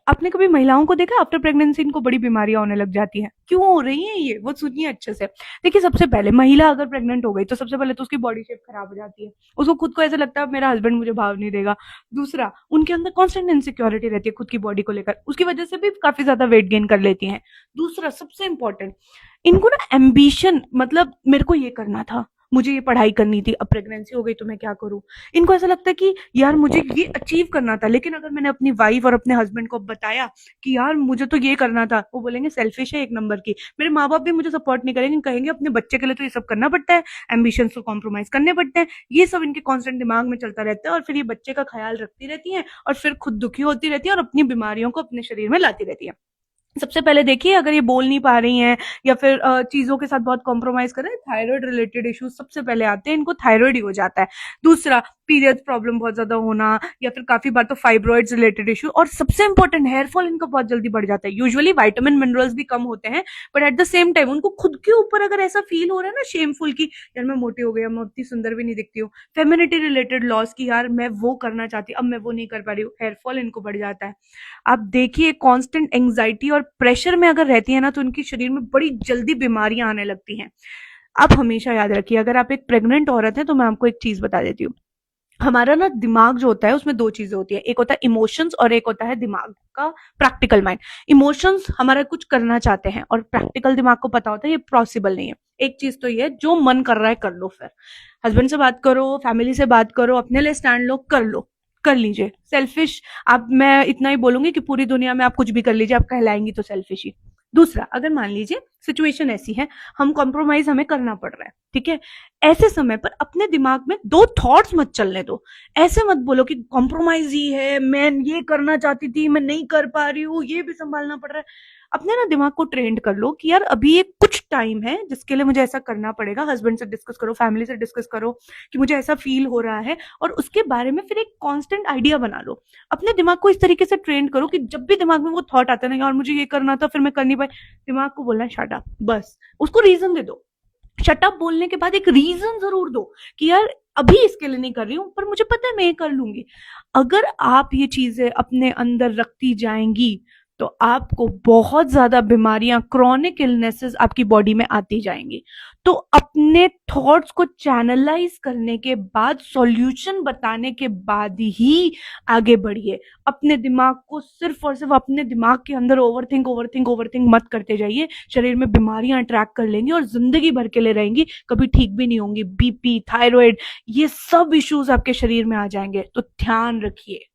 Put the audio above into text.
आपने कभी महिलाओं को देखा आफ्टर प्रेगनेंसी इनको बड़ी बीमारियां होने लग जाती हैं? क्यों हो रही हैं ये? वो सुनिए अच्छे से। देखिए, सबसे पहले महिला अगर प्रेग्नेंट हो गई तो सबसे पहले तो उसकी बॉडी शेप खराब हो जाती है। उसको खुद को ऐसा लगता है मेरा हस्बैंड मुझे भाव नहीं देगा। दूसरा, उनके अंदर कांस्टेंट इनसिक्योरिटी रहती है खुद की बॉडी को लेकर, उसकी वजह से भी काफी ज्यादा वेट गेन कर लेती हैं। दूसरा, सबसे इंपॉर्टेंट, इनको ना एम्बिशन, मतलब मेरे को ये करना था, मुझे ये पढ़ाई करनी थी, अब प्रेगनेंसी हो गई तो मैं क्या करूं। इनको ऐसा लगता है कि यार मुझे ये अचीव करना था, लेकिन अगर मैंने अपनी वाइफ और अपने हस्बैंड को बताया कि यार मुझे तो ये करना था, वो बोलेंगे सेल्फिश है एक नंबर की। मेरे माँ बाप भी मुझे सपोर्ट नहीं करेंगे, कहेंगे अपने बच्चे के लिए तो ये सब करना पड़ता है, एम्बिशन को कॉम्प्रोमाइज करने पड़ते हैं। ये सब इनके कॉन्स्टेंट दिमाग में चलता रहता है, और फिर ये बच्चे का ख्याल रखती रहती है, और फिर खुद दुखी होती रहती है, और अपनी बीमारियों को अपने शरीर में लाती रहती है। सबसे पहले देखिए, अगर ये बोल नहीं पा रही हैं या फिर चीजों के साथ बहुत कॉम्प्रोमाइज कर रहे हैं, थायराइड रिलेटेड इश्यूज सबसे पहले आते हैं, इनको थायराइड ही हो जाता है। दूसरा, पीरियड प्रॉब्लम बहुत ज्यादा होना, या फिर काफी बार तो फाइब्रॉइड्स रिलेटेड इशू, और सबसे इंपॉर्टेंट हेयर फॉल इनका बहुत जल्दी बढ़ जाता है। यूजुअली विटामिन मिनरल्स भी कम होते हैं, but at the same time उनको खुद के ऊपर अगर ऐसा फील हो रहा है ना, शेमफुल की यार मैं मोटी हो गई, मैं उतनी सुंदर भी नहीं दिखती हूँ, फेमिनिटी रिलेटेड लॉस की यार मैं वो करना चाहती, अब मैं वो नहीं कर पा रही हूँ, हेयर फॉल इनको बढ़ जाता है। आप देखिए, कांस्टेंट एंजाइटी और प्रेशर में अगर रहती है ना, तो उनकी शरीर में बड़ी जल्दी बीमारियां आने लगती हैं। आप हमेशा याद रखिए, अगर आप एक प्रेग्नेंट औरत है तो मैं आपको एक चीज बता देती हूँ। हमारा ना दिमाग जो होता है उसमें दो चीजें होती है, एक होता है इमोशंस और एक होता है दिमाग का प्रैक्टिकल माइंड। इमोशंस हमारा कुछ करना चाहते हैं, और प्रैक्टिकल दिमाग को पता होता है ये पॉसिबल नहीं है। एक चीज तो ये, जो मन कर रहा है कर लो, फिर हस्बैंड से बात करो, फैमिली से बात करो, अपने लिए स्टैंड लो, कर लो, कर लीजिए। सेल्फिश, आप, मैं इतना ही बोलूंगी कि पूरी दुनिया में आप कुछ भी कर लीजिए, आप कहलाएंगी तो सेल्फिश ही। दूसरा, अगर मान लीजिए सिचुएशन ऐसी है, हम कॉम्प्रोमाइज हमें करना पड़ रहा है, ठीक है, ऐसे समय पर अपने दिमाग में दो थॉट्स मत चलने दो। ऐसे मत बोलो कि कॉम्प्रोमाइज ही है, मैं ये करना चाहती थी, मैं नहीं कर पा रही हूँ, ये भी संभालना पड़ रहा है। अपने ना दिमाग को ट्रेंड कर लो कि यार अभी ये कुछ टाइम है जिसके लिए मुझे ऐसा करना पड़ेगा। हस्बैंड से डिस्कस करो, फैमिली से डिस्कस करो कि मुझे ऐसा फील हो रहा है, और उसके बारे में फिर एक कांस्टेंट आइडिया बना लो। अपने दिमाग को इस तरीके से ट्रेन करो कि जब भी दिमाग में वो थॉट आता है ना, यार मुझे ये करना था फिर मैं कर नहीं पाई, दिमाग को बोलना शट अप, बस उसको रीजन दे दो। शट अप बोलने के बाद एक रीजन जरूर दो कि यार अभी इसके लिए नहीं कर रही हूं, पर मुझे पता है मैं ये कर लूंगी। अगर आप ये चीजें अपने अंदर रखती जाएंगी तो आपको बहुत ज्यादा बीमारियां, क्रॉनिक इलनेसेस आपकी बॉडी में आती जाएंगी। तो अपने थॉट्स को चैनलाइज करने के बाद, सॉल्यूशन बताने के बाद ही आगे बढ़िए। अपने दिमाग को सिर्फ और सिर्फ अपने दिमाग के अंदर ओवरथिंक मत करते जाइए। शरीर में बीमारियां अट्रैक्ट कर लेंगी और जिंदगी भर के लिए रहेंगी, कभी ठीक भी नहीं होंगी। बीपी, थायराइड, ये सब इश्यूज आपके शरीर में आ जाएंगे, तो ध्यान रखिए।